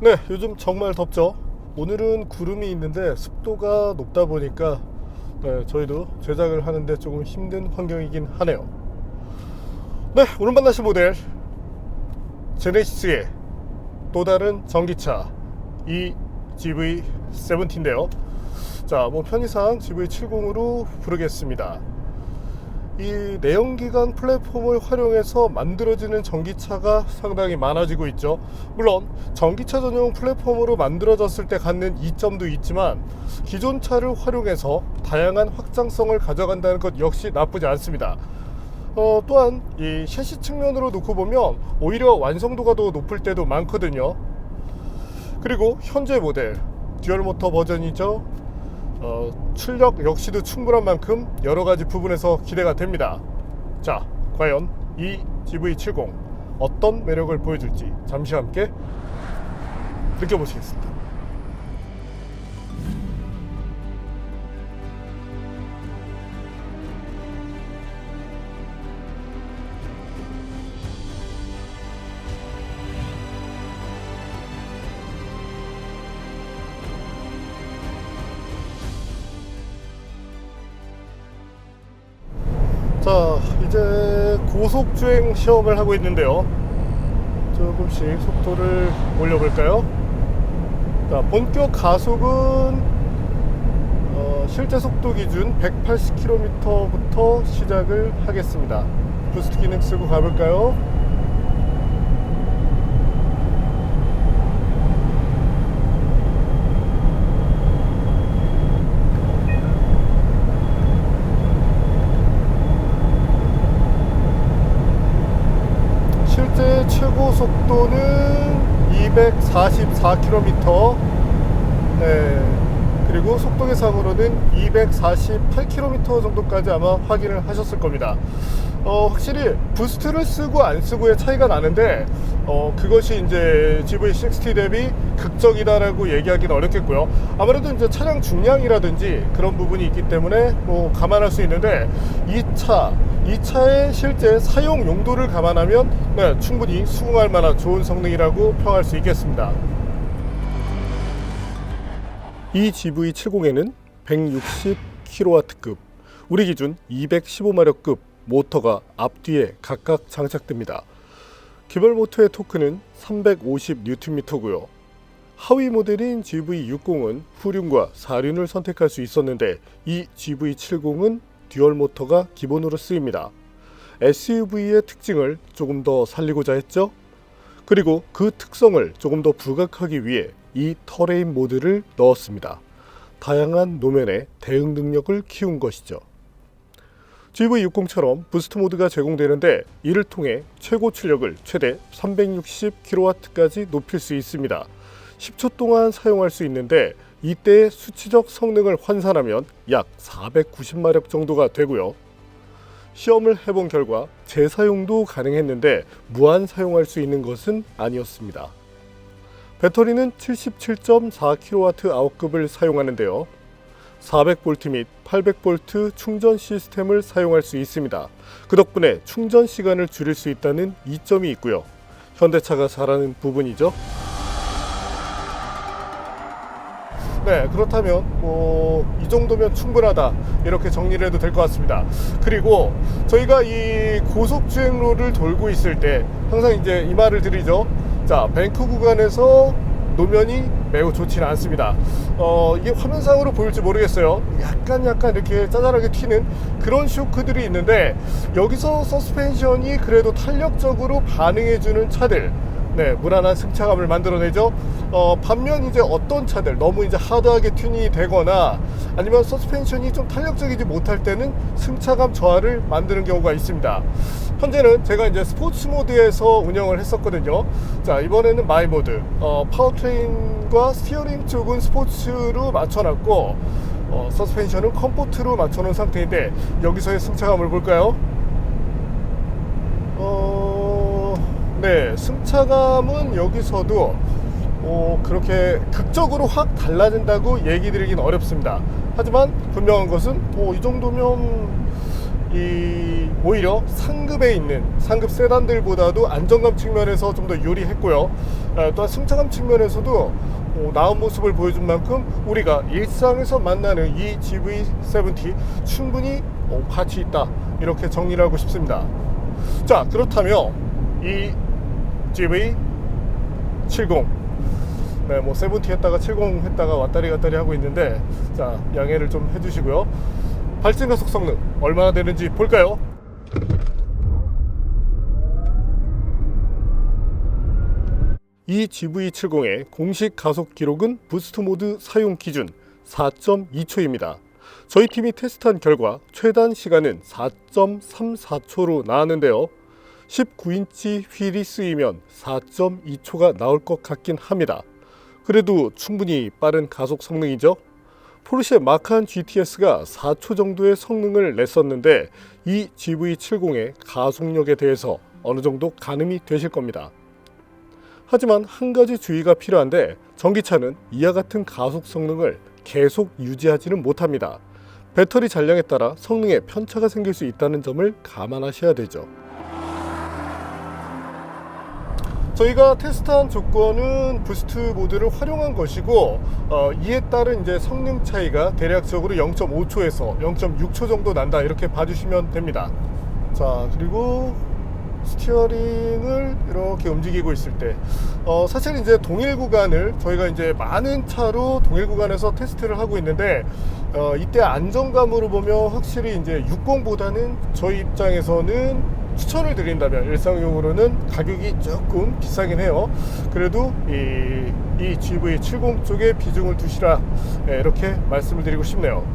네, 요즘 정말 덥죠. 오늘은 구름이 있는데 습도가 높다 보니까 저희도 제작을 하는데 조금 힘든 환경이긴 하네요. 네, 오늘 만나실 모델 제네시스의 또 다른 전기차 이 GV70인데요. 자, 편의상 GV70으로 부르겠습니다. 이 내연기관 플랫폼을 활용해서 만들어지는 전기차가 상당히 많아지고 있죠. 물론 전기차 전용 플랫폼으로 만들어졌을 때 갖는 이점도 있지만 기존 차를 활용해서 다양한 확장성을 가져간다는 것 역시 나쁘지 않습니다. 또한 이 셰시 측면으로 놓고 보면 오히려 완성도가 더 높을 때도 많거든요. 그리고 현재 모델 듀얼모터 버전이죠. 출력 역시도 충분한 만큼 여러가지 부분에서 기대가 됩니다. 자, 과연 이 GV70 어떤 매력을 보여줄지 잠시 함께 느껴보시겠습니다. 자, 이제 고속주행 시험을 하고 있는데요. 조금씩 속도를 올려볼까요? 자, 본격 가속은 실제 속도 기준 180km부터 시작을 하겠습니다. 부스트 기능 쓰고 가볼까요? 실제 최고 속도는 244km. 그리고 속도 계상으로는 248km 정도까지 아마 확인을 하셨을 겁니다. 확실히 부스트를 쓰고 안 쓰고의 차이가 나는데 그것이 이제 GV60 대비 극적이다라고 얘기하기는 어렵겠고요. 아무래도 이제 차량 중량이라든지 그런 부분이 있기 때문에 감안할 수 있는데 이 차의 실제 사용 용도를 감안하면 충분히 수긍할 만한 좋은 성능이라고 평할 수 있겠습니다. 이 GV70에는 160kW급, 우리 기준 215마력급 모터가 앞뒤에 각각 장착됩니다. 기본 모터의 토크는 350Nm고요. 하위 모델인 GV60은 후륜과 사륜을 선택할 수 있었는데 이 GV70은 듀얼 모터가 기본으로 쓰입니다. SUV의 특징을 조금 더 살리고자 했죠. 그리고 그 특성을 조금 더 부각하기 위해 이 터레인 모드를 넣었습니다. 다양한 노면의 대응 능력을 키운 것이죠. GV60처럼 부스트 모드가 제공되는데 이를 통해 최고 출력을 최대 360kW까지 높일 수 있습니다. 10초 동안 사용할 수 있는데 이때의 수치적 성능을 환산하면 약 490마력 정도가 되고요. 시험을 해본 결과 재사용도 가능했는데 무한 사용할 수 있는 것은 아니었습니다. 배터리는 77.4kWh급을 사용하는데요. 400V 및 800V 충전 시스템을 사용할 수 있습니다. 그 덕분에 충전 시간을 줄일 수 있다는 이점이 있고요. 현대차가 잘하는 부분이죠. 네, 그렇다면 이 정도면 충분하다 이렇게 정리를 해도 될 것 같습니다. 그리고 저희가 이 고속주행로를 돌고 있을 때 항상 이제 이 말을 드리죠. 자, 뱅크 구간에서 노면이 매우 좋지는 않습니다. 이게 화면상으로 보일지 모르겠어요. 약간 이렇게 짜잘하게 튀는 그런 쇼크들이 있는데 여기서 서스펜션이 그래도 탄력적으로 반응해주는 차들, 무난한 승차감을 만들어내죠. 반면 이제 어떤 차들 너무 이제 하드하게 튜닝이 되거나 아니면 서스펜션이 좀 탄력적이지 못할 때는 승차감 저하를 만드는 경우가 있습니다. 현재는 제가 이제 스포츠 모드에서 운영을 했었거든요. 자, 이번에는 마이 모드, 파워트레인과 스티어링 쪽은 스포츠로 맞춰놨고 서스펜션은 컴포트로 맞춰놓은 상태인데 여기서의 승차감을 볼까요? 네, 승차감은 여기서도 그렇게 극적으로 확 달라진다고 얘기 드리긴 어렵습니다. 하지만 분명한 것은 이 정도면 오히려 상급에 있는 상급 세단들보다도 안정감 측면에서 좀 더 유리했고요. 또한 승차감 측면에서도 나은 모습을 보여준 만큼 우리가 일상에서 만나는 이 GV70 충분히 가치 있다, 이렇게 정리를 하고 싶습니다. 자, 그렇다면 이 GV70, 네, 뭐 70 했다가 70 했다가 왔다리 갔다리 하고 있는데, 자, 양해를 좀 해주시고요. 발생 가속 성능 얼마나 되는지 볼까요? 이 GV70의 공식 가속 기록은 부스트 모드 사용 기준 4.2초입니다. 저희 팀이 테스트한 결과 최단 시간은 4.34초로 나왔는데요. 19인치 휠이 쓰이면 4.2초가 나올 것 같긴 합니다. 그래도 충분히 빠른 가속 성능이죠. 포르쉐 마칸 GTS가 4초 정도의 성능을 냈었는데 이 GV70의 가속력에 대해서 어느 정도 가늠이 되실 겁니다. 하지만 한 가지 주의가 필요한데, 전기차는 이와 같은 가속 성능을 계속 유지하지는 못합니다. 배터리 잔량에 따라 성능에 편차가 생길 수 있다는 점을 감안하셔야 되죠. 저희가 테스트한 조건은 부스트 모드를 활용한 것이고, 이에 따른 이제 성능 차이가 대략적으로 0.5초에서 0.6초 정도 난다, 이렇게 봐주시면 됩니다. 자, 그리고 스티어링을 이렇게 움직이고 있을 때, 사실 이제 동일 구간을 저희가 이제 많은 차로 동일 구간에서 테스트를 하고 있는데, 이때 안정감으로 보면 확실히 이제 60보다는 저희 입장에서는 추천을 드린다면 일상용으로는 가격이 조금 비싸긴 해요. 그래도 이 GV70 쪽에 비중을 두시라, 이렇게 말씀을 드리고 싶네요.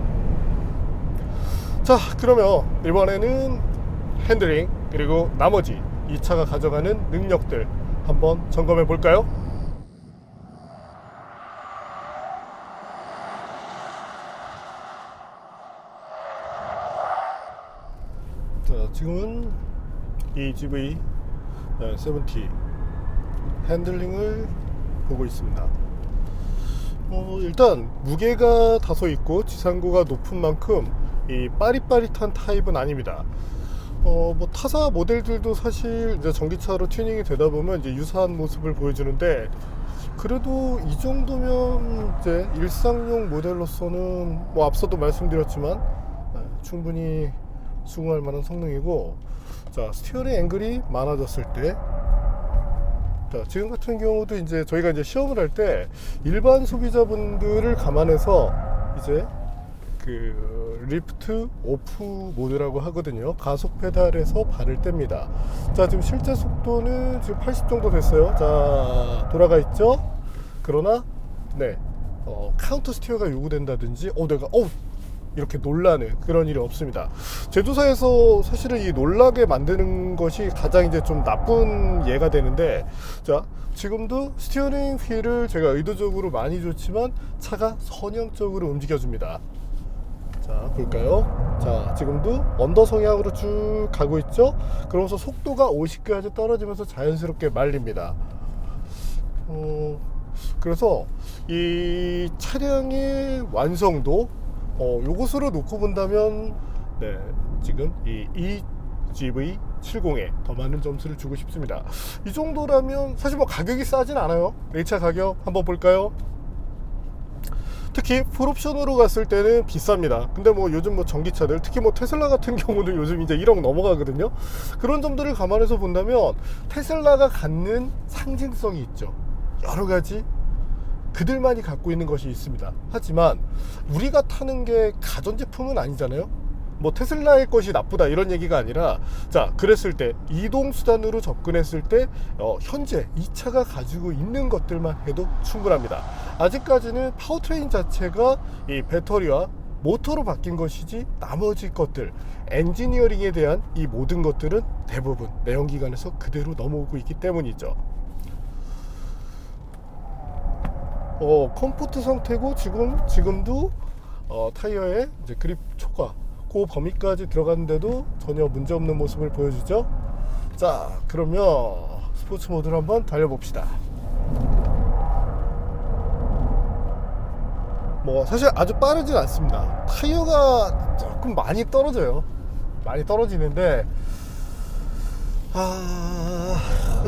자, 그러면 이번에는 핸들링 그리고 나머지 이 차가 가져가는 능력들 한번 점검해 볼까요? 자, 지금은 이 GV70 핸들링을 보고 있습니다. 일단 무게가 다소 있고 지상고가 높은 만큼 이 빠릿빠릿한 타입은 아닙니다. 뭐 타사 모델들도 사실 이제 전기차로 튜닝이 되다 보면 이제 유사한 모습을 보여주는데, 그래도 이 정도면 이제 일상용 모델로서는 뭐 앞서도 말씀드렸지만 충분히 수긍할 만한 성능이고, 자, 스티어링 앵글이 많아졌을 때, 자, 지금 같은 경우도 이제 저희가 이제 시험을 할 때 일반 소비자분들을 감안해서 이제 그 리프트 오프 모드라고 하거든요. 가속 페달에서 발을 뗍니다. 자, 지금 실제 속도는 지금 80 정도 됐어요. 자, 돌아가 있죠. 그러나 네, 카운터 스티어가 요구된다든지 내가 이렇게 놀라는 그런 일이 없습니다. 제조사에서 사실은 이 놀라게 만드는 것이 가장 이제 좀 나쁜 예가 되는데, 자, 지금도 스티어링 휠을 제가 의도적으로 많이 줬지만 차가 선형적으로 움직여줍니다. 자, 볼까요? 자, 지금도 언더 성향으로 쭉 가고 있죠? 그러면서 속도가 50까지 떨어지면서 자연스럽게 말립니다. 그래서 이 차량의 완성도, 요것으로 놓고 본다면, 네, 지금 이 GV70에 더 많은 점수를 주고 싶습니다. 이 정도라면 사실 뭐 가격이 싸진 않아요. 이 차 가격 한번 볼까요? 특히 풀옵션으로 갔을 때는 비쌉니다. 근데 뭐 요즘 뭐 전기차들, 특히 뭐 테슬라 같은 경우는 요즘 이제 1억 넘어가거든요. 그런 점들을 감안해서 본다면 테슬라가 갖는 상징성이 있죠. 여러 가지 그들만이 갖고 있는 것이 있습니다. 하지만 우리가 타는 게 가전제품은 아니잖아요. 뭐 테슬라의 것이 나쁘다 이런 얘기가 아니라, 자, 그랬을 때 이동수단으로 접근했을 때 현재 이 차가 가지고 있는 것들만 해도 충분합니다. 아직까지는 파워트레인 자체가 이 배터리와 모터로 바뀐 것이지, 나머지 것들, 엔지니어링에 대한 이 모든 것들은 대부분 내연기관에서 그대로 넘어오고 있기 때문이죠. 컴포트 상태고, 지금도 타이어에 이제 그립 초과 그 범위까지 들어갔는데도 전혀 문제없는 모습을 보여주죠. 자, 그러면 스포츠 모드로 한번 달려봅시다. 뭐 사실 아주 빠르진 않습니다. 타이어가 조금 많이 떨어져요. 많이 떨어지는데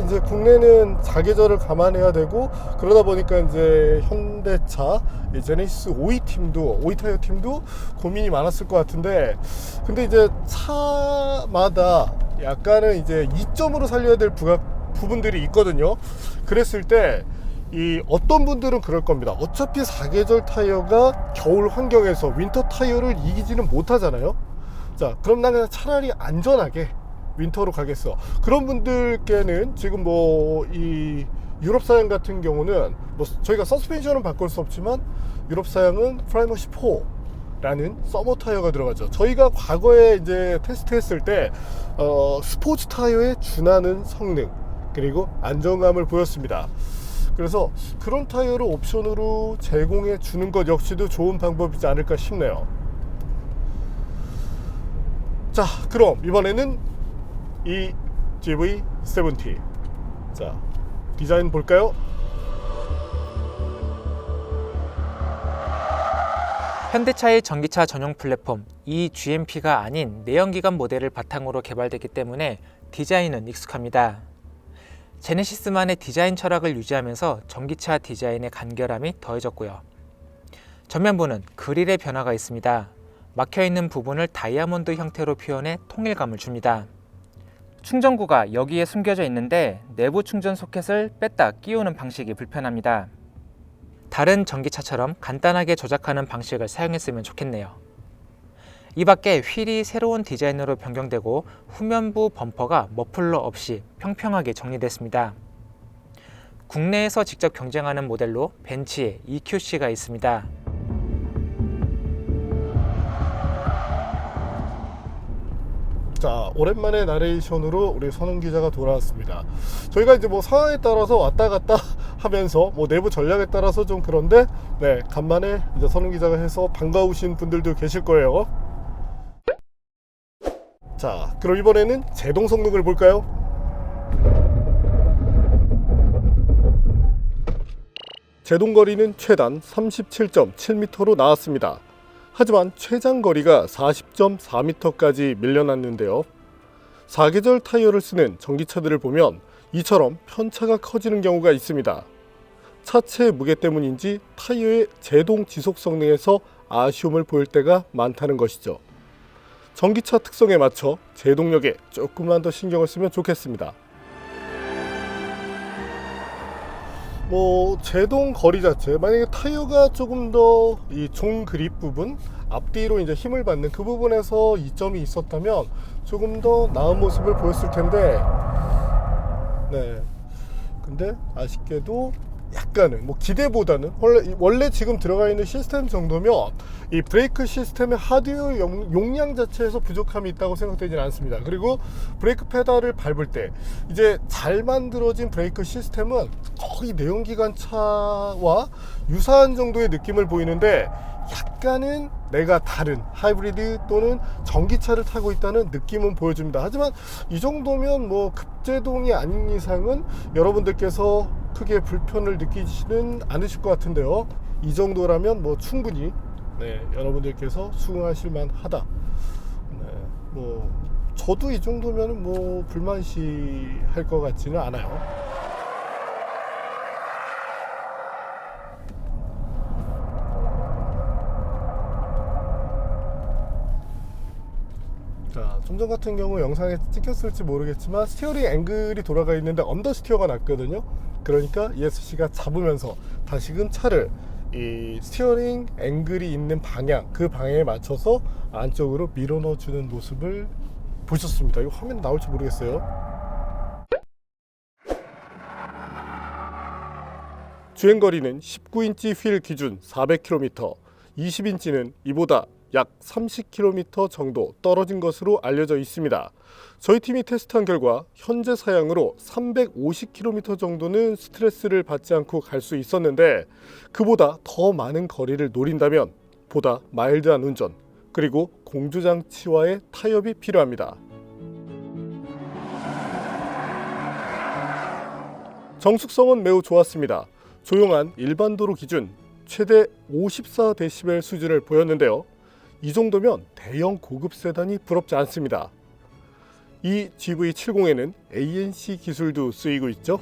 이제 국내는 사계절을 감안해야 되고 그러다 보니까 이제 현대차 제네시스 5위 타이어 팀도 고민이 많았을 것 같은데, 근데 이제 차마다 약간은 이제 이점으로 살려야 될 부분들이 있거든요. 그랬을 때 이 어떤 분들은 그럴 겁니다. 어차피 사계절 타이어가 겨울 환경에서 윈터 타이어를 이기지는 못하잖아요. 자, 그럼 나 그냥 차라리 안전하게 윈터로 가겠어. 그런 분들께는 지금 뭐 이 유럽 사양 같은 경우는 뭐 저희가 서스펜션은 바꿀 수 없지만 유럽 사양은 프라이머시 4라는 서머 타이어가 들어가죠. 저희가 과거에 이제 테스트했을 때 스포츠 타이어에 준하는 성능 그리고 안정감을 보였습니다. 그래서 그런 타이어를 옵션으로 제공해 주는 것 역시도 좋은 방법이지 않을까 싶네요. 자, 그럼 이번에는 이 GV70, 자, 디자인 볼까요? 현대차의 전기차 전용 플랫폼 이 GMP가 아닌 내연기관 모델을 바탕으로 개발됐기 때문에 디자인은 익숙합니다. 제네시스만의 디자인 철학을 유지하면서 전기차 디자인의 간결함이 더해졌고요. 전면부는 그릴의 변화가 있습니다. 막혀있는 부분을 다이아몬드 형태로 표현해 통일감을 줍니다. 충전구가 여기에 숨겨져 있는데 내부 충전 소켓을 뺐다 끼우는 방식이 불편합니다. 다른 전기차처럼 간단하게 조작하는 방식을 사용했으면 좋겠네요. 이 밖에 휠이 새로운 디자인으로 변경되고 후면부 범퍼가 머플러 없이 평평하게 정리됐습니다. 국내에서 직접 경쟁하는 모델로 벤츠의 EQC가 있습니다. 자, 오랜만에 나레이션으로 우리 선웅 기자가 돌아왔습니다. 저희가 이제 뭐 상황에 따라서 왔다 갔다 하면서 뭐 내부 전략에 따라서 좀 그런데, 네, 간만에 이제 선웅 기자가 해서 반가우신 분들도 계실 거예요. 자, 그럼 이번에는 제동 성능을 볼까요? 제동 거리는 최단 37.7m로 나왔습니다. 하지만 최장 거리가 40.4m까지 밀려났는데요. 사계절 타이어를 쓰는 전기차들을 보면 이처럼 편차가 커지는 경우가 있습니다. 차체의 무게 때문인지 타이어의 제동 지속 성능에서 아쉬움을 보일 때가 많다는 것이죠. 전기차 특성에 맞춰 제동력에 조금만 더 신경을 쓰면 좋겠습니다. 뭐 제동 거리 자체, 만약에 타이어가 조금 더 이 종 그립 부분 앞뒤로 이제 힘을 받는 그 부분에서 이점이 있었다면 조금 더 나은 모습을 보였을 텐데, 네, 근데 아쉽게도 약간은 뭐 기대보다는 원래 지금 들어가 있는 시스템 정도면 이 브레이크 시스템의 하드웨어 용량 자체에서 부족함이 있다고 생각되지는 않습니다. 그리고 브레이크 페달을 밟을 때 이제 잘 만들어진 브레이크 시스템은 거의 내연기관차와 유사한 정도의 느낌을 보이는데, 약간은 내가 다른 하이브리드 또는 전기차를 타고 있다는 느낌은 보여줍니다. 하지만 이 정도면 뭐 급제동이 아닌 이상은 여러분들께서 크게 불편을 느끼지는 않으실 것 같은데요. 이 정도라면 뭐 충분히, 네, 여러분들께서 수긍하실 만하다. 네, 뭐 저도 이 정도면 뭐 불만시할 것 같지는 않아요. 자, 좀 전 같은 경우 영상에 찍혔을지 모르겠지만 스티어링 앵글이 돌아가 있는데 언더스티어가 났거든요. 그러니까 ESC가 잡으면서 다시금 차를 이 스티어링 앵글이 있는 방향, 그 방향에 맞춰서 안쪽으로 밀어 넣어주는 모습을 보셨습니다. 이거 화면에 나올지 모르겠어요. 주행거리는 19인치 휠 기준 400km, 20인치는 이보다 약 30km 정도 떨어진 것으로 알려져 있습니다. 저희 팀이 테스트한 결과 현재 사양으로 350km 정도는 스트레스를 받지 않고 갈 수 있었는데, 그보다 더 많은 거리를 노린다면 보다 마일드한 운전, 그리고 공조장치와의 타협이 필요합니다. 정숙성은 매우 좋았습니다. 조용한 일반 도로 기준 최대 54dB 수준을 보였는데요. 이 정도면 대형 고급 세단이 부럽지 않습니다. 이 GV70에는 ANC 기술도 쓰이고 있죠.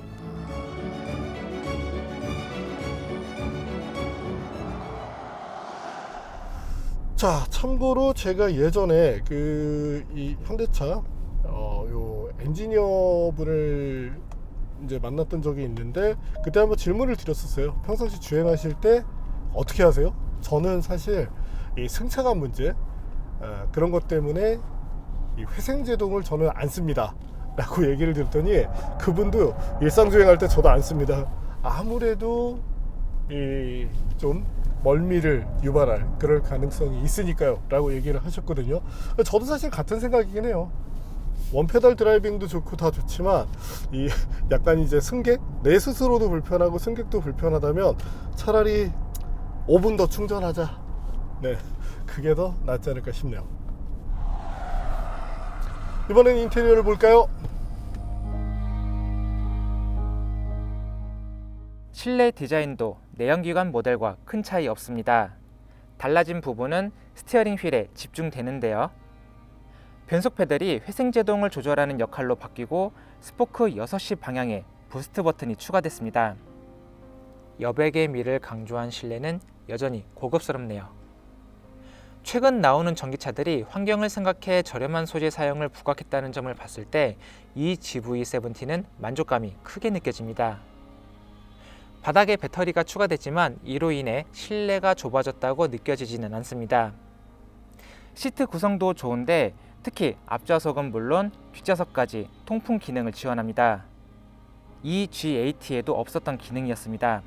자, 참고로 제가 예전에 이 현대차 요 엔지니어분을 이제 만났던 적이 있는데, 그때 한번 질문을 드렸었어요. 평상시 주행하실 때 어떻게 하세요? 저는 사실 이 승차감 문제 그런 것 때문에 이 회생제동을 저는 안 씁니다 라고 얘기를 드렸더니, 그분도 일상주행할 때 저도 안 씁니다. 아무래도 좀 멀미를 유발할 그럴 가능성이 있으니까요 라고 얘기를 하셨거든요. 저도 사실 같은 생각이긴 해요. 원페달 드라이빙도 좋고 다 좋지만 약간 이제 승객, 내 스스로도 불편하고 승객도 불편하다면 차라리 5분 더 충전하자, 네, 그게 더 낫지 않을까 싶네요. 이번엔 인테리어를 볼까요? 실내 디자인도 내연기관 모델과 큰 차이 없습니다. 달라진 부분은 스티어링 휠에 집중되는데요. 변속 페달이 회생제동을 조절하는 역할로 바뀌고 스포크 6시 방향에 부스트 버튼이 추가됐습니다. 여백의 미를 강조한 실내는 여전히 고급스럽네요. 최근 나오는 전기차들이 환경을 생각해 저렴한 소재 사용을 부각했다는 점을 봤을 때 이 GV70는 만족감이 크게 느껴집니다. 바닥에 배터리가 추가됐지만 이로 인해 실내가 좁아졌다고 느껴지지는 않습니다. 시트 구성도 좋은데 특히 앞좌석은 물론 뒷좌석까지 통풍 기능을 지원합니다. 이 G80에도 없었던 기능이었습니다.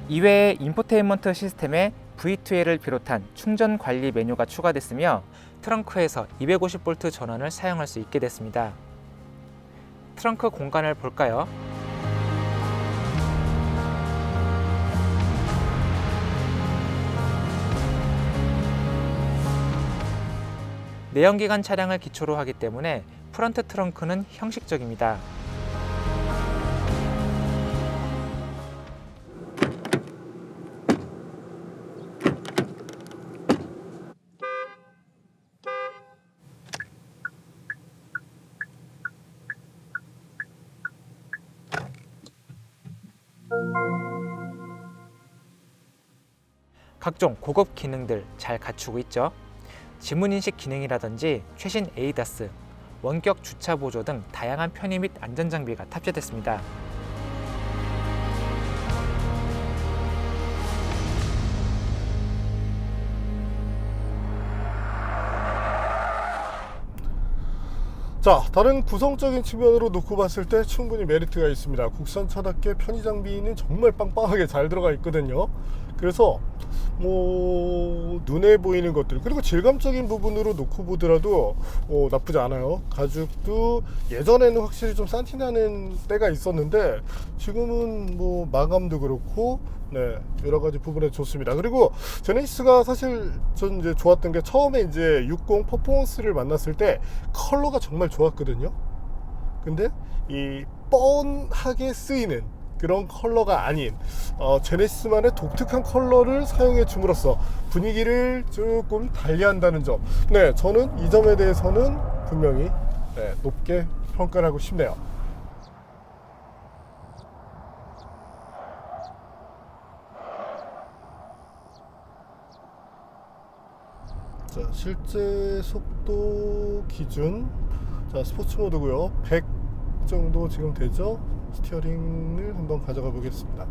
이외에 인포테인먼트 시스템에 V2L을 비롯한 충전 관리 메뉴가 추가됐으며 트렁크에서 250V 전원을 사용할 수 있게 됐습니다. 트렁크 공간을 볼까요? 내연기관 차량을 기초로 하기 때문에 프런트 트렁크는 형식적입니다. 각종 고급 기능들 잘 갖추고 있죠. 지문인식 기능이라든지 최신 ADAS, 원격 주차 보조 등 다양한 편의 및 안전장비가 탑재됐습니다. 자, 다른 구성적인 측면으로 놓고 봤을 때 충분히 메리트가 있습니다. 국산차답게 편의 장비는 정말 빵빵하게 잘 들어가 있거든요. 그래서 눈에 보이는 것들, 그리고 질감적인 부분으로 놓고 보더라도 나쁘지 않아요. 가죽도 예전에는 확실히 좀 산티나는 때가 있었는데 지금은 마감도 그렇고, 네, 여러 가지 부분에 좋습니다. 그리고 제네시스가 사실 전 이제 좋았던 게, 처음에 이제 60 퍼포먼스를 만났을 때 컬러가 정말 좋았거든요. 근데 이 뻔하게 쓰이는 그런 컬러가 아닌 제네시스만의 독특한 컬러를 사용해 줌으로써 분위기를 조금 달리한다는 점, 네, 저는 이 점에 대해서는 분명히 높게 평가를 하고 싶네요. 자, 실제 속도 기준, 자, 스포츠 모드고요. 100 정도 지금 되죠. 스티어링을 한번 가져가 보겠습니다.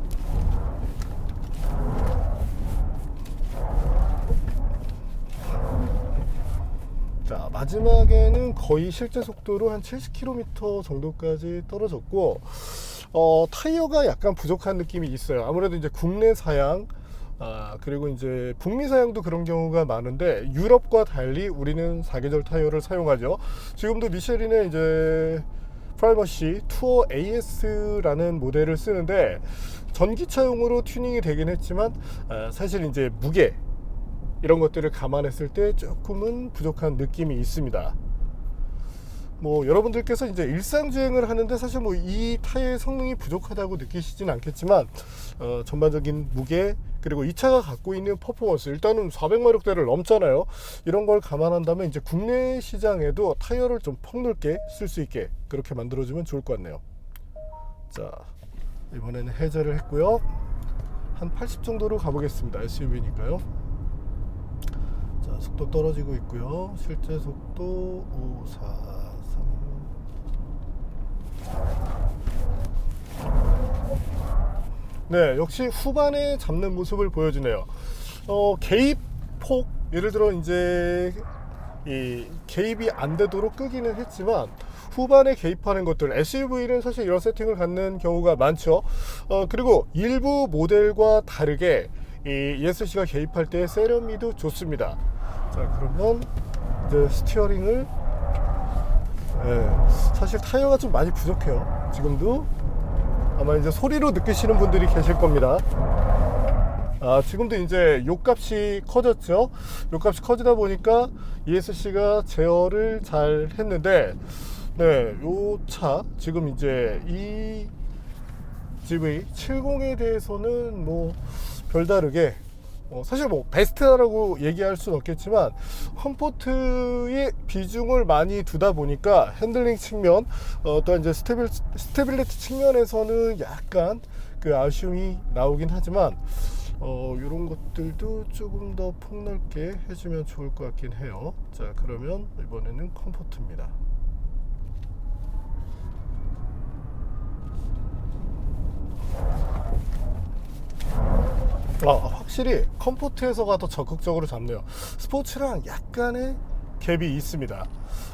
자, 마지막에는 거의 실제 속도로 한 70km 정도까지 떨어졌고, 타이어가 약간 부족한 느낌이 있어요. 아무래도 이제 국내 사양, 그리고 이제 북미 사양도 그런 경우가 많은데, 유럽과 달리 우리는 사계절 타이어를 사용하죠. 지금도 미쉐린의 이제 프라이머시 투어 AS라는 모델을 쓰는데, 전기차용으로 튜닝이 되긴 했지만 사실 이제 무게 이런 것들을 감안했을 때 조금은 부족한 느낌이 있습니다. 뭐 여러분들께서 이제 일상 주행을 하는데 사실 뭐 이 타이어의 성능이 부족하다고 느끼시지는 않겠지만 전반적인 무게 그리고 이 차가 갖고 있는 퍼포먼스, 일단은 400마력대를 넘잖아요. 이런 걸 감안한다면 이제 국내 시장에도 타이어를 좀 폭넓게 쓸 수 있게 그렇게 만들어주면 좋을 것 같네요. 자, 이번에는 해제를 했고요. 한 80 정도로 가보겠습니다. SUV니까요. 자, 속도 떨어지고 있고요. 실제 속도 5, 4, 3. 네, 역시 후반에 잡는 모습을 보여주네요. 개입폭, 예를 들어 이제 이 개입이 안 되도록 끄기는 했지만 후반에 개입하는 것들, SUV는 사실 이런 세팅을 갖는 경우가 많죠. 그리고 일부 모델과 다르게 이 ESC가 개입할 때 세련미도 좋습니다. 자, 그러면 이제 스티어링을, 사실 타이어가 좀 많이 부족해요. 지금도 아마 이제 소리로 느끼시는 분들이 계실 겁니다. 지금도 이제 요값이 커졌죠. 요값이 커지다 보니까 ESC가 제어를 잘 했는데, 네, 요 차 지금 이제 이 GV70에 대해서는 뭐 별다르게 사실 뭐 베스트라고 얘기할 수는 없겠지만 컴포트의 비중을 많이 두다 보니까 핸들링 측면, 또 이제 스테빌리티 측면에서는 약간 그 아쉬움이 나오긴 하지만 이런 것들도 조금 더 폭넓게 해주면 좋을 것 같긴 해요. 자, 그러면 이번에는 컴포트입니다. 확실히 컴포트에서가 더 적극적으로 잡네요. 스포츠랑 약간의 갭이 있습니다.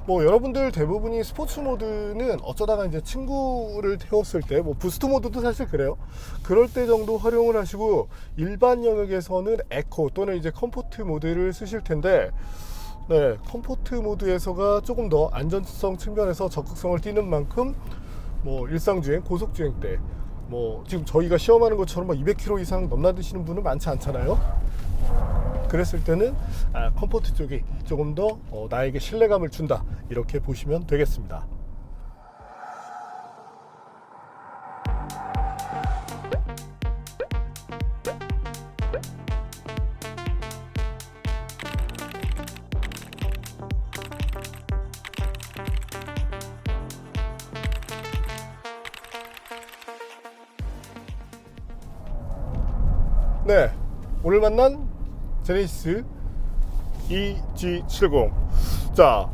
뭐 여러분들 대부분이 스포츠 모드는 어쩌다가 이제 친구를 태웠을 때, 뭐 부스트 모드도 사실 그래요. 그럴 때 정도 활용을 하시고 일반 영역에서는 에코 또는 이제 컴포트 모드를 쓰실 텐데, 네, 컴포트 모드에서가 조금 더 안전성 측면에서 적극성을 띠는 만큼 뭐 일상주행, 고속주행 때 뭐 지금 저희가 시험하는 것처럼 200km 이상 넘나드시는 분은 많지 않잖아요. 그랬을 때는 컴포트 쪽이 조금 더 나에게 신뢰감을 준다, 이렇게 보시면 되겠습니다. 네, 오늘 만난 제네시스 EG70. 자,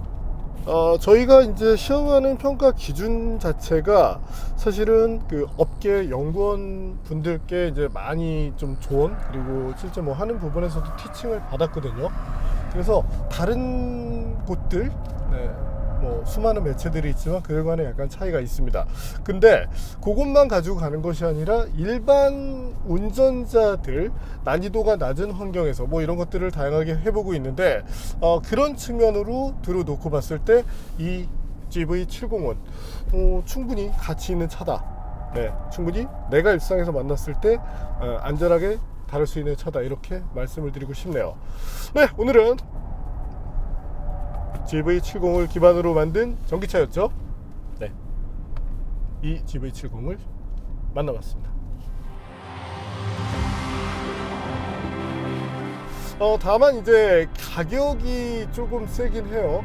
저희가 이제 시험하는 평가 기준 자체가 사실은 그 업계 연구원 분들께 이제 많이 좀 조언, 그리고 실제 뭐 하는 부분에서도 티칭을 받았거든요. 그래서 다른 곳들, 네, 뭐 수많은 매체들이 있지만 그들 간에 약간 차이가 있습니다. 근데 그것만 가지고 가는 것이 아니라 일반 운전자들, 난이도가 낮은 환경에서 뭐 이런 것들을 다양하게 해보고 있는데, 그런 측면으로 들어놓고 봤을 때 이 GV70은 충분히 가치 있는 차다. 네, 충분히 내가 일상에서 만났을 때 안전하게 다룰 수 있는 차다, 이렇게 말씀을 드리고 싶네요. 네, 오늘은 GV70을 기반으로 만든 전기차였죠. 네, 이 GV70을 만나봤습니다. 다만 이제 가격이 조금 세긴 해요.